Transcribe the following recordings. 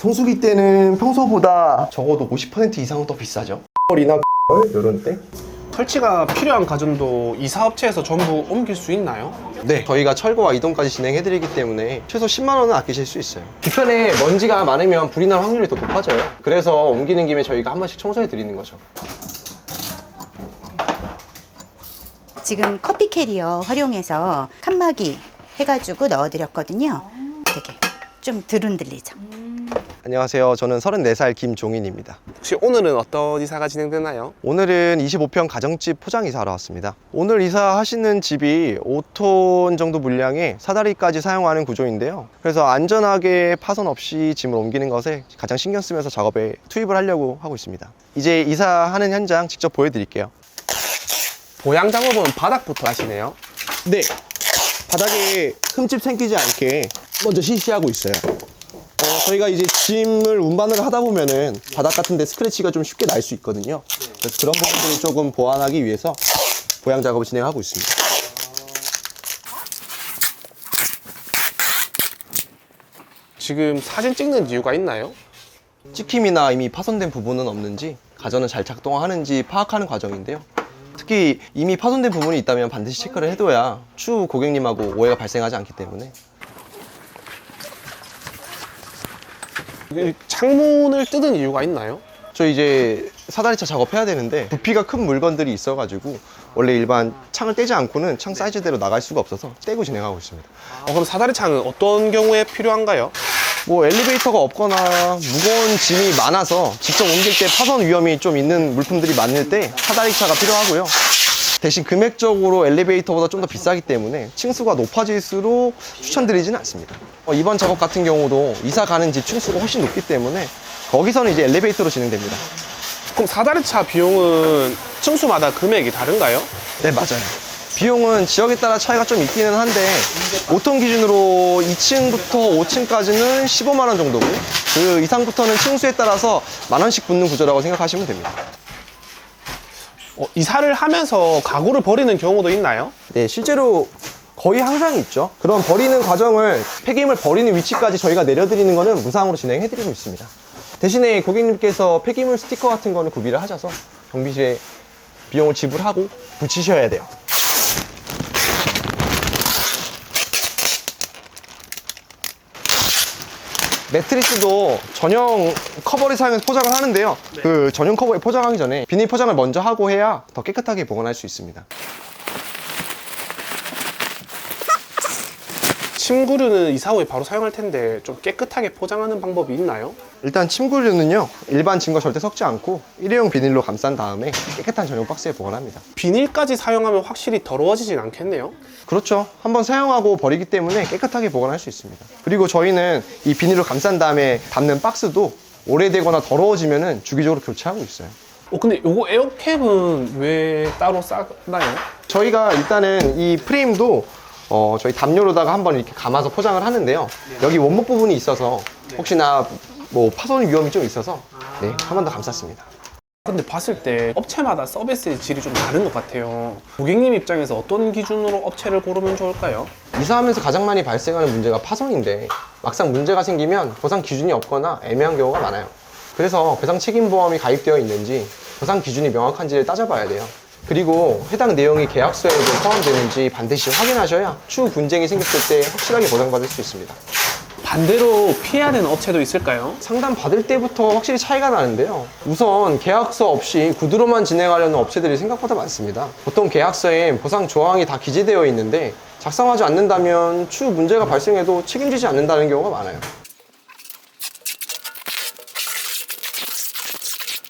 성수기 때는 평소보다 적어도 50% 이상은 더 비싸죠. 이나 이런 때? 설치가 필요한 가전도 이사업체에서 전부 옮길 수 있나요? 네, 저희가 철거와 이동까지 진행해드리기 때문에 최소 10만 원은 아끼실 수 있어요. 뒤편에 먼지가 많으면 불이 날 확률이 더 높아져요. 그래서 옮기는 김에 저희가 한 번씩 청소해드리는 거죠. 지금 커피 캐리어 활용해서 칸막이 해가지고 넣어드렸거든요. 되게 좀 덜 흔들리죠. 안녕하세요. 저는 34살 김종인입니다. 혹시 오늘은 어떤 이사가 진행되나요? 오늘은 25평 가정집 포장 이사하러 왔습니다. 오늘 이사하시는 집이 5톤 정도 물량의 사다리까지 사용하는 구조인데요. 그래서 안전하게 파손 없이 짐을 옮기는 것에 가장 신경 쓰면서 작업에 투입을 하려고 하고 있습니다. 이제 이사하는 현장 직접 보여드릴게요. 보양 작업은 바닥부터 하시네요. 네, 바닥에 흠집 생기지 않게 먼저 시시하고 있어요. 저희가 이제 짐을 운반을 하다 보면은 바닥 같은 데 스크래치가 좀 쉽게 날 수 있거든요. 그래서 그런 부분들을 조금 보완하기 위해서 보양 작업을 진행하고 있습니다. 지금 사진 찍는 이유가 있나요? 찍힘이나 이미 파손된 부분은 없는지, 가전은 잘 작동하는지 파악하는 과정인데요. 특히 이미 파손된 부분이 있다면 반드시 체크를 해둬야 추후 고객님하고 오해가 발생하지 않기 때문에. 창문을 뜯은 이유가 있나요? 저 이제 사다리차 작업해야 되는데 부피가 큰 물건들이 있어가지고 원래 일반 창을 떼지 않고는 창 사이즈대로 나갈 수가 없어서 떼고 진행하고 있습니다. 그럼 사다리창은 어떤 경우에 필요한가요? 뭐 엘리베이터가 없거나 무거운 짐이 많아서 직접 옮길 때 파손 위험이 좀 있는 물품들이 많을 때 사다리차가 필요하고요. 대신 금액적으로 엘리베이터보다 좀 더 비싸기 때문에 층수가 높아질수록 추천드리지는 않습니다. 이번 작업 같은 경우도 이사 가는 집 층수가 훨씬 높기 때문에 거기서는 이제 엘리베이터로 진행됩니다. 그럼 사다리차 비용은 층수마다 금액이 다른가요? 네, 맞아요. 비용은 지역에 따라 차이가 좀 있기는 한데 5톤 기준으로 2층부터 5층까지는 15만 원 정도고 그 이상부터는 층수에 따라서 만 원씩 붙는 구조라고 생각하시면 됩니다. 이사를 하면서 가구를 버리는 경우도 있나요? 네, 실제로 거의 항상 있죠. 그런 버리는 과정을 폐기물 버리는 위치까지 저희가 내려드리는 거는 무상으로 진행해드리고 있습니다. 대신에 고객님께서 폐기물 스티커 같은 거는 구비를 하셔서 경비실에 비용을 지불하고 붙이셔야 돼요. 매트리스도 전용 커버를 사용해서 포장을 하는데요. 그 전용 커버에 포장하기 전에 비닐 포장을 먼저 하고 해야 더 깨끗하게 보관할 수 있습니다. 침구류는 이사 후에 바로 사용할 텐데 좀 깨끗하게 포장하는 방법이 있나요? 일단 침구류는요, 일반 짐과 절대 섞지 않고 일회용 비닐로 감싼 다음에 깨끗한 전용 박스에 보관합니다. 비닐까지 사용하면 확실히 더러워지진 않겠네요? 그렇죠. 한번 사용하고 버리기 때문에 깨끗하게 보관할 수 있습니다. 그리고 저희는 이 비닐로 감싼 다음에 담는 박스도 오래되거나 더러워지면은 주기적으로 교체하고 있어요. 근데 요거 에어캡은 왜 따로 싸나요? 저희가 일단은 이 프레임도 저희 담요로다가 한번 이렇게 감아서 포장을 하는데요. 여기 원목 부분이 있어서 혹시나 뭐 파손 위험이 좀 있어서 네, 한 번 더 감쌌습니다. 근데 봤을 때 업체마다 서비스의 질이 좀 다른 것 같아요. 고객님 입장에서 어떤 기준으로 업체를 고르면 좋을까요? 이사하면서 가장 많이 발생하는 문제가 파손인데 막상 문제가 생기면 보상 기준이 없거나 애매한 경우가 많아요. 그래서 배상 책임보험이 가입되어 있는지 보상 기준이 명확한지를 따져봐야 돼요. 그리고 해당 내용이 계약서에도 포함되는지 반드시 확인하셔야 추후 분쟁이 생겼을 때 확실하게 보상받을 수 있습니다. 반대로 피해야 되는 업체도 있을까요? 상담 받을 때부터 확실히 차이가 나는데요. 우선 계약서 없이 구두로만 진행하려는 업체들이 생각보다 많습니다. 보통 계약서에 보상 조항이 다 기재되어 있는데 작성하지 않는다면 추후 문제가 발생해도 책임지지 않는다는 경우가 많아요.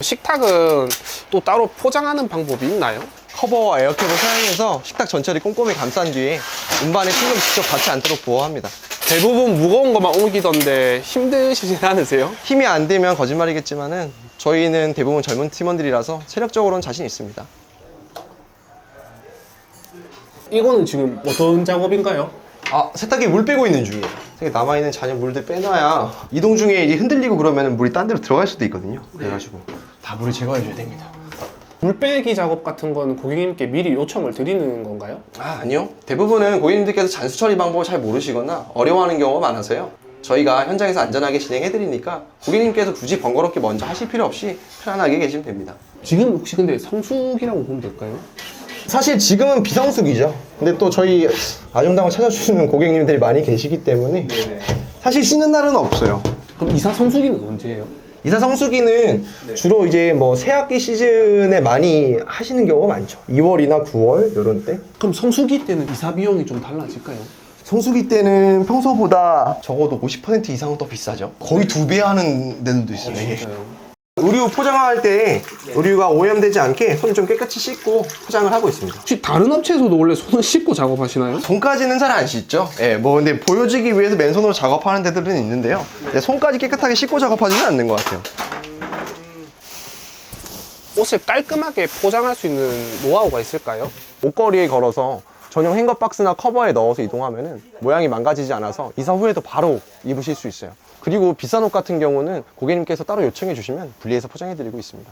식탁은 또 따로 포장하는 방법이 있나요? 커버와 에어캡을 사용해서 식탁 전체를 꼼꼼히 감싼 뒤에 운반에 신경 직접 닿지 않도록 보호합니다. 대부분 무거운 것만 옮기던데 힘드시진 않으세요? 힘이 안 되면 거짓말이겠지만은 저희는 대부분 젊은 팀원들이라서 체력적으로는 자신 있습니다. 이거는 지금 어떤 작업인가요? 세탁기에 물 빼고 있는 중이에요. 세탁기에 남아있는 잔여 물들 빼놔야 이동 중에 이게 흔들리고 그러면 물이 딴 데로 들어갈 수도 있거든요. 그래가지고 다 물을 제거해줘야 됩니다. 물 빼기 작업 같은 건 고객님께 미리 요청을 드리는 건가요? 아니요. 대부분은 고객님들께서 잔수 처리 방법을 잘 모르시거나 어려워하는 경우가 많아서요. 저희가 현장에서 안전하게 진행해드리니까 고객님께서 굳이 번거롭게 먼저 하실 필요 없이 편안하게 계시면 됩니다. 지금 혹시 근데 성수기라고 보면 될까요? 사실 지금은 비성수기죠. 근데 또 저희 아정당을 찾아주시는 고객님들이 많이 계시기 때문에 사실 쉬는 날은 없어요. 그럼 이사 성수기는 언제예요? 이사 성수기는 주로 이제 뭐 새학기 시즌에 많이 하시는 경우가 많죠. 2월이나 9월 이런 때. 그럼 성수기 때는 이사 비용이 좀 달라질까요? 성수기 때는 평소보다 적어도 50% 이상은 더 비싸죠. 거의 2배 하는 데들도 있어요. 이게. 진짜요? 의류 포장할 때 의류가 오염되지 않게 손을 좀 깨끗이 씻고 포장을 하고 있습니다. 혹시 다른 업체에서도 원래 손을 씻고 작업하시나요? 손까지는 잘 안 씻죠. 예, 뭐 근데 보여지기 위해서 맨손으로 작업하는 데들은 있는데요. 근데 손까지 깨끗하게 씻고 작업하지는 않는 것 같아요. 옷을 깔끔하게 포장할 수 있는 노하우가 있을까요? 옷걸이에 걸어서 전용 행거 박스나 커버에 넣어서 이동하면은 모양이 망가지지 않아서 이사 후에도 바로 입으실 수 있어요. 그리고 비싼 옷 같은 경우는 고객님께서 따로 요청해 주시면 분리해서 포장해 드리고 있습니다.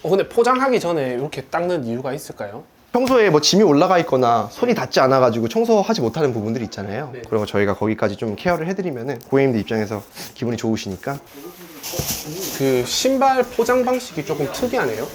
근데 포장하기 전에 이렇게 닦는 이유가 있을까요? 평소에 뭐 짐이 올라가 있거나 손이 닿지 않아 가지고 청소하지 못하는 부분들이 있잖아요. 그리고 저희가 거기까지 좀 케어를 해드리면은 고객님들 입장에서 기분이 좋으시니까. 그 신발 포장 방식이 조금 특이하네요.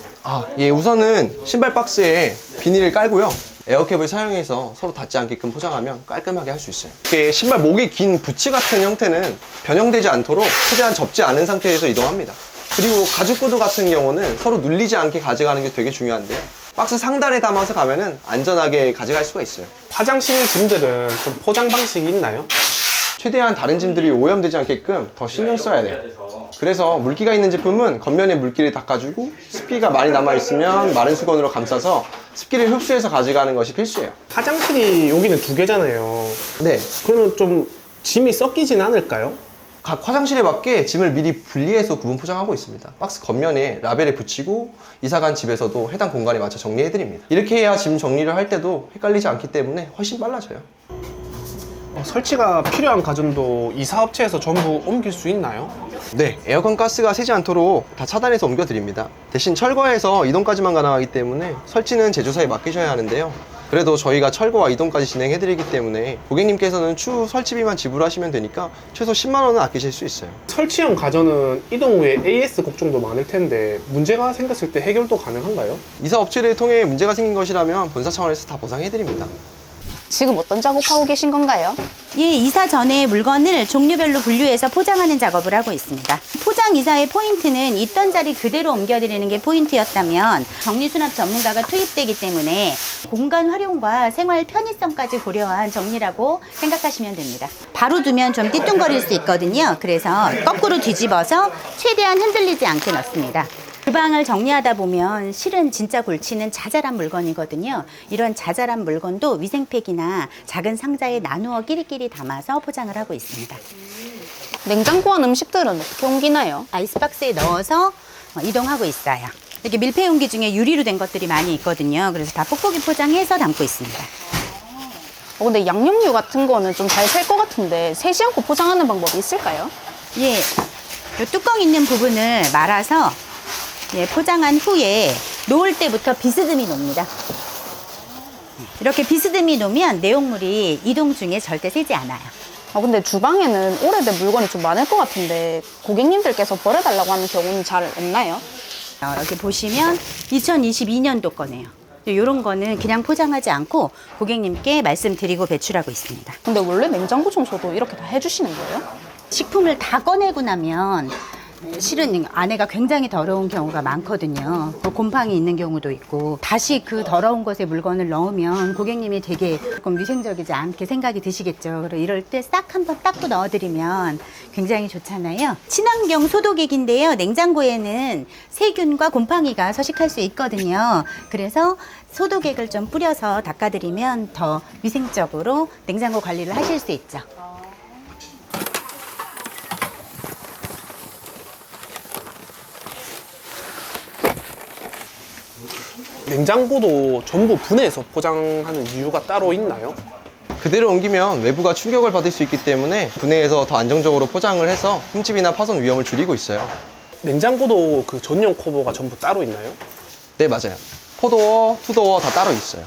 예, 우선은 신발 박스에 비닐을 깔고요. 에어캡을 사용해서 서로 닿지 않게끔 포장하면 깔끔하게 할 수 있어요. 이렇게 신발 목이 긴 부츠 같은 형태는 변형되지 않도록 최대한 접지 않은 상태에서 이동합니다. 그리고 가죽 구두 같은 경우는 서로 눌리지 않게 가져가는 게 되게 중요한데요. 박스 상단에 담아서 가면은 안전하게 가져갈 수가 있어요. 화장실 짐들은 좀 포장 방식이 있나요? 최대한 다른 짐들이 오염되지 않게끔 더 신경 써야 돼요. 그래서 물기가 있는 제품은 겉면에 물기를 닦아주고 습기가 많이 남아있으면 마른 수건으로 감싸서 습기를 흡수해서 가져가는 것이 필수예요. 화장실이 여기는 2개잖아요. 네, 그러면 좀 짐이 섞이진 않을까요? 각 화장실에 맞게 짐을 미리 분리해서 구분 포장하고 있습니다. 박스 겉면에 라벨을 붙이고 이사간 집에서도 해당 공간에 맞춰 정리해드립니다. 이렇게 해야 짐 정리를 할 때도 헷갈리지 않기 때문에 훨씬 빨라져요. 설치가 필요한 가전도 이사업체에서 전부 옮길 수 있나요? 네, 에어컨 가스가 새지 않도록 다 차단해서 옮겨드립니다. 대신 철거해서 이동까지만 가능하기 때문에 설치는 제조사에 맡기셔야 하는데요. 그래도 저희가 철거와 이동까지 진행해드리기 때문에 고객님께서는 추후 설치비만 지불하시면 되니까 최소 10만 원은 아끼실 수 있어요. 설치형 가전은 이동 후에 AS 걱정도 많을 텐데 문제가 생겼을 때 해결도 가능한가요? 이사 업체를 통해 문제가 생긴 것이라면 본사 차원에서 다 보상해드립니다. 지금 어떤 작업하고 계신 건가요? 예, 이사 전에 물건을 종류별로 분류해서 포장하는 작업을 하고 있습니다. 포장 이사의 포인트는 있던 자리 그대로 옮겨드리는 게 포인트였다면 정리수납 전문가가 투입되기 때문에 공간 활용과 생활 편의성까지 고려한 정리라고 생각하시면 됩니다. 바로 두면 좀 띠뚱거릴 수 있거든요. 그래서 거꾸로 뒤집어서 최대한 흔들리지 않게 넣습니다. 주방을 정리하다 보면 실은 진짜 골치는 자잘한 물건이거든요. 이런 자잘한 물건도 위생팩이나 작은 상자에 나누어 끼리끼리 담아서 포장을 하고 있습니다. 냉장고한 음식들은 어떻게 옮기나요? 아이스박스에 넣어서 이동하고 있어요. 이렇게 밀폐 용기 중에 유리로 된 것들이 많이 있거든요. 그래서 다 뽁뽁이 포장해서 담고 있습니다. 근데 양념류 같은 거는 좀 잘 셀 것 같은데 새지 않고 포장하는 방법이 있을까요? 예, 요 뚜껑 있는 부분을 말아서 포장한 후에 놓을 때부터 비스듬히 놓습니다. 이렇게 비스듬히 놓으면 내용물이 이동 중에 절대 새지 않아요. 근데 주방에는 오래된 물건이 좀 많을 것 같은데 고객님들께서 버려달라고 하는 경우는 잘 없나요? 여기 보시면 2022년도 거네요. 이런 거는 그냥 포장하지 않고 고객님께 말씀드리고 배출하고 있습니다. 근데 원래 냉장고 청소도 이렇게 다 해주시는 거예요? 식품을 다 꺼내고 나면 실은 안에가 굉장히 더러운 경우가 많거든요. 곰팡이 있는 경우도 있고 다시 그 더러운 것에 물건을 넣으면 고객님이 되게 조금 위생적이지 않게 생각이 드시겠죠. 그래서 이럴 때 싹 한번 닦고 넣어드리면 굉장히 좋잖아요. 친환경 소독액인데요. 냉장고에는 세균과 곰팡이가 서식할 수 있거든요. 그래서 소독액을 좀 뿌려서 닦아드리면 더 위생적으로 냉장고 관리를 하실 수 있죠. 냉장고도 전부 분해해서 포장하는 이유가 따로 있나요? 그대로 옮기면 외부가 충격을 받을 수 있기 때문에 분해해서 더 안정적으로 포장을 해서 흠집이나 파손 위험을 줄이고 있어요. 냉장고도 그 전용 커버가 전부 따로 있나요? 네, 맞아요. 포도어, 투도어 다 따로 있어요.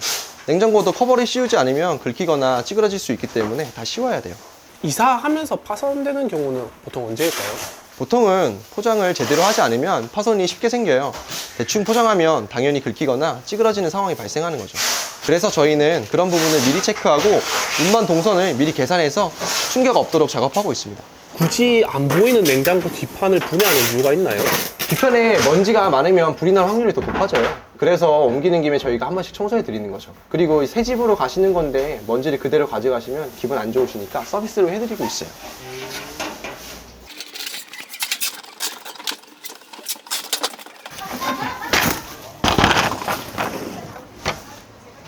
냉장고도 커버를 씌우지 않으면 긁히거나 찌그러질 수 있기 때문에 다 씌워야 돼요. 이사하면서 파손되는 경우는 보통 언제일까요? 보통은 포장을 제대로 하지 않으면 파손이 쉽게 생겨요. 대충 포장하면 당연히 긁히거나 찌그러지는 상황이 발생하는 거죠. 그래서 저희는 그런 부분을 미리 체크하고 운반 동선을 미리 계산해서 충격 없도록 작업하고 있습니다. 굳이 안 보이는 냉장고 뒷판을 분해하는 이유가 있나요? 뒤편에 먼지가 많으면 불이 날 확률이 더 높아져요. 그래서 옮기는 김에 저희가 한 번씩 청소해 드리는 거죠. 그리고 새 집으로 가시는 건데 먼지를 그대로 가져가시면 기분 안 좋으시니까 서비스로 해드리고 있어요.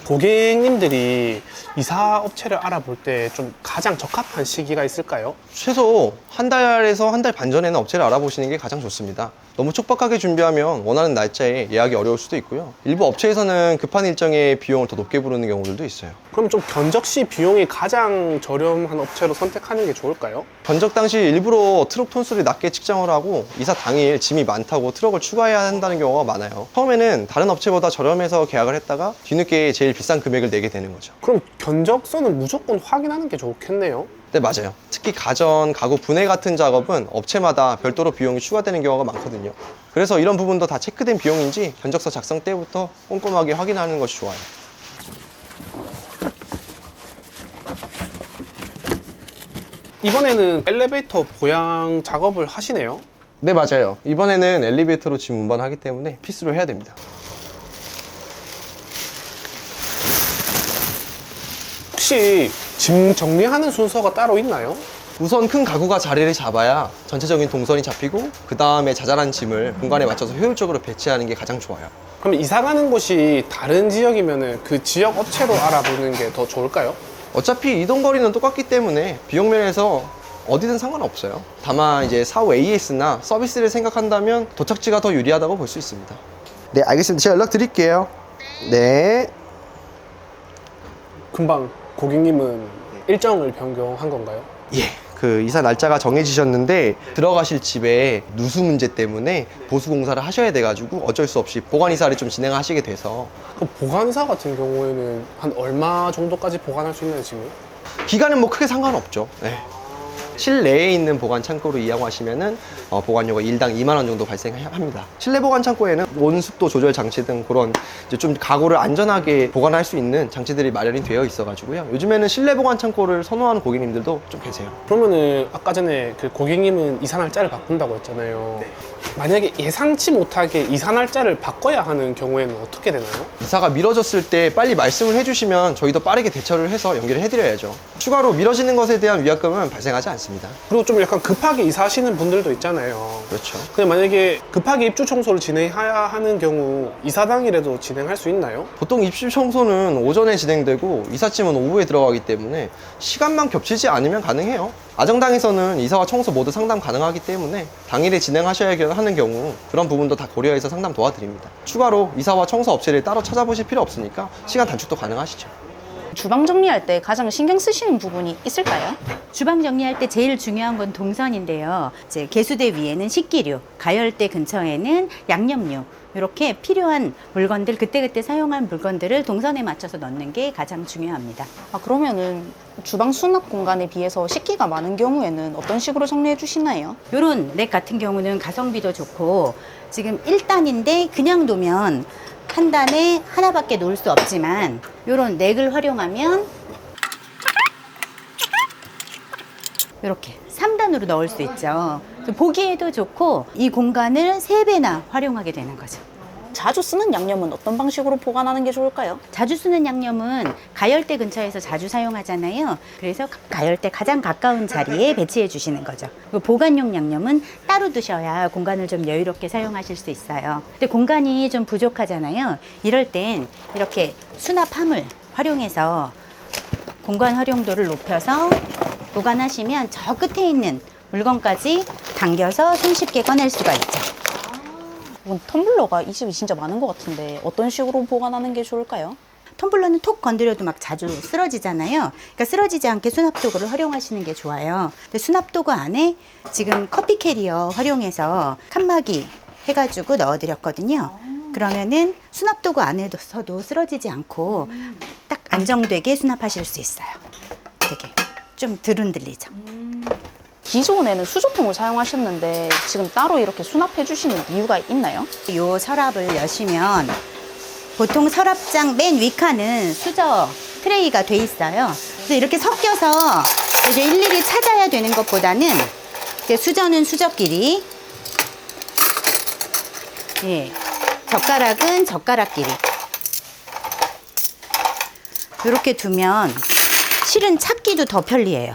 고객님들이 이사 업체를 알아볼 때 좀 가장 적합한 시기가 있을까요? 최소 한 달에서 한 달 반 전에는 업체를 알아보시는 게 가장 좋습니다. 너무 촉박하게 준비하면 원하는 날짜에 예약이 어려울 수도 있고요. 일부 업체에서는 급한 일정에 비용을 더 높게 부르는 경우들도 있어요. 그럼 좀 견적 시 비용이 가장 저렴한 업체로 선택하는 게 좋을까요? 견적 당시 일부러 트럭 톤수를 낮게 측정을 하고 이사 당일 짐이 많다고 트럭을 추가해야 한다는 경우가 많아요. 처음에는 다른 업체보다 저렴해서 계약을 했다가 뒤늦게 제일 비싼 금액을 내게 되는 거죠. 그럼 견적서는 무조건 확인하는 게 좋겠네요. 네, 맞아요. 특히 가전, 가구 분해 같은 작업은 업체마다 별도로 비용이 추가되는 경우가 많거든요. 그래서 이런 부분도 다 체크된 비용인지 견적서 작성 때부터 꼼꼼하게 확인하는 것이 좋아요. 이번에는 엘리베이터 보양 작업을 하시네요. 네, 맞아요. 이번에는 엘리베이터로 짐 운반하기 때문에 필수로 해야 됩니다. 혹시 짐 정리하는 순서가 따로 있나요? 우선 큰 가구가 자리를 잡아야 전체적인 동선이 잡히고 그 다음에 자잘한 짐을 공간에 맞춰서 효율적으로 배치하는 게 가장 좋아요. 그럼 이사 가는 곳이 다른 지역이면 그 지역 업체로 알아보는 게 더 좋을까요? 어차피 이동 거리는 똑같기 때문에 비용 면에서 어디든 상관없어요. 다만 이제 사후 AS나 서비스를 생각한다면 도착지가 더 유리하다고 볼 수 있습니다. 네, 알겠습니다. 제가 연락 드릴게요. 네. 금방 고객님은 일정을 변경한 건가요? 예. 그 이사 날짜가 정해지셨는데 들어가실 집에 누수 문제 때문에 보수 공사를 하셔야 돼가지고 어쩔 수 없이 보관 이사를 좀 진행하시게 돼서 그럼 보관사 같은 경우에는 한 얼마 정도까지 보관할 수 있나요, 지금? 기간은 뭐 크게 상관없죠. 네. 실내에 있는 보관 창고로 이용하시면은 보관료가 일당 2만 원 정도 발생합니다. 실내 보관 창고에는 온습도 조절 장치 등 그런 이제 좀 가구를 안전하게 보관할 수 있는 장치들이 마련이 되어 있어가지고요. 요즘에는 실내 보관 창고를 선호하는 고객님들도 좀 계세요. 그러면은 아까 전에 그 고객님은 이사 날짜를 바꾼다고 했잖아요. 만약에 예상치 못하게 이사 날짜를 바꿔야 하는 경우에는 어떻게 되나요? 이사가 미뤄졌을 때 빨리 말씀을 해주시면 저희도 빠르게 대처를 해서 연결을 해드려야죠. 추가로 미뤄지는 것에 대한 위약금은 발생하지 않습니다. 그리고 좀 약간 급하게 이사하시는 분들도 있잖아요. 그렇죠. 근데 만약에 급하게 입주 청소를 진행해야 하는 경우 이사 당일에도 진행할 수 있나요? 보통 입주 청소는 오전에 진행되고 이삿짐은 오후에 들어가기 때문에 시간만 겹치지 않으면 가능해요. 아정당에서는 이사와 청소 모두 상담 가능하기 때문에 당일에 진행하셔야 하는 경우 그런 부분도 다 고려해서 상담 도와드립니다. 추가로 이사와 청소 업체를 따로 찾아보실 필요 없으니까 시간 단축도 가능하시죠. 주방 정리할 때 가장 신경 쓰시는 부분이 있을까요? 주방 정리할 때 제일 중요한 건 동선인데요. 이제 개수대 위에는 식기류, 가열대 근처에는 양념류, 이렇게 필요한 물건들, 그때그때 사용한 물건들을 동선에 맞춰서 넣는 게 가장 중요합니다. 아, 그러면은 주방 수납 공간에 비해서 식기가 많은 경우에는 어떤 식으로 정리해 주시나요? 요런 렉 같은 경우는 가성비도 좋고 지금 1단인데 그냥 놓으면 한 단에 하나밖에 놓을 수 없지만 요런 렉을 활용하면 이렇게 3단으로 넣을 수 있죠. 보기에도 좋고 이 공간을 3배나 활용하게 되는 거죠. 자주 쓰는 양념은 어떤 방식으로 보관하는 게 좋을까요? 자주 쓰는 양념은 가열대 근처에서 자주 사용하잖아요. 그래서 가열대 가장 가까운 자리에 배치해 주시는 거죠. 그리고 보관용 양념은 따로 두셔야 공간을 좀 여유롭게 사용하실 수 있어요. 근데 공간이 좀 부족하잖아요. 이럴 땐 이렇게 수납함을 활용해서 공간 활용도를 높여서 보관하시면 저 끝에 있는 물건까지 당겨서 손쉽게 꺼낼 수가 있죠. 텀블러가 이 집이 진짜 많은 것 같은데 어떤 식으로 보관하는 게 좋을까요? 텀블러는 톡 건드려도 막 자주 쓰러지잖아요. 그러니까 쓰러지지 않게 수납도구를 활용하시는 게 좋아요. 근데 수납도구 안에 지금 커피 캐리어 활용해서 칸막이 해가지고 넣어드렸거든요. 그러면은 수납도구 안에서도 쓰러지지 않고 딱 안정되게 수납하실 수 있어요. 되게 좀 덜 흔들리죠. 기존에는 수조통을 사용하셨는데 지금 따로 이렇게 수납해 주시는 이유가 있나요? 요 서랍을 여시면 보통 서랍장 맨 윗칸은 수저 트레이가 돼 있어요. 그래서 이렇게 섞여서 이제 일일이 찾아야 되는 것보다는 이렇게 수저는 수저끼리, 예, 젓가락은 젓가락끼리 이렇게 두면 실은 찾기도 더 편리해요.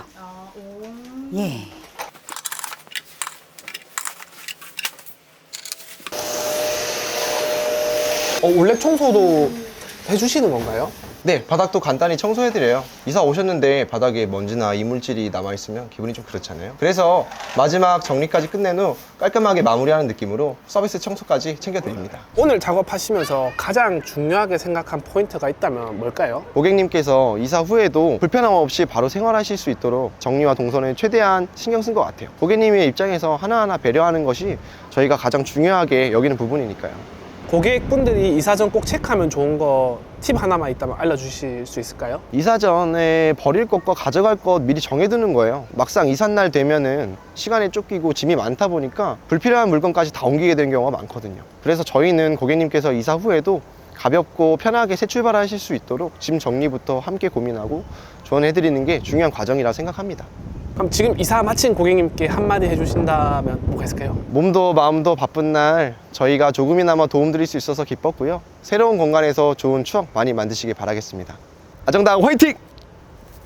예. 원래 청소도 해주시는 건가요? 네, 바닥도 간단히 청소해드려요. 이사 오셨는데 바닥에 먼지나 이물질이 남아있으면 기분이 좀 그렇잖아요. 그래서 마지막 정리까지 끝낸 후 깔끔하게 마무리하는 느낌으로 서비스 청소까지 챙겨드립니다. 오늘 작업하시면서 가장 중요하게 생각한 포인트가 있다면 뭘까요? 고객님께서 이사 후에도 불편함 없이 바로 생활하실 수 있도록 정리와 동선에 최대한 신경 쓴 것 같아요. 고객님의 입장에서 하나하나 배려하는 것이 저희가 가장 중요하게 여기는 부분이니까요. 고객분들이 이사 전 꼭 체크하면 좋은 거 팁 하나만 있다면 알려주실 수 있을까요? 이사 전에 버릴 것과 가져갈 것 미리 정해두는 거예요. 막상 이삿날 되면은 시간에 쫓기고 짐이 많다 보니까 불필요한 물건까지 다 옮기게 되는 경우가 많거든요. 그래서 저희는 고객님께서 이사 후에도 가볍고 편하게 새 출발하실 수 있도록 짐 정리부터 함께 고민하고 조언해드리는 게 중요한 과정이라 생각합니다. 그럼 지금 이사 마친 고객님께 한마디 해주신다면 뭐가 있을까요? 몸도 마음도 바쁜 날 저희가 조금이나마 도움드릴 수 있어서 기뻤고요. 새로운 공간에서 좋은 추억 많이 만드시길 바라겠습니다. 아정당 화이팅!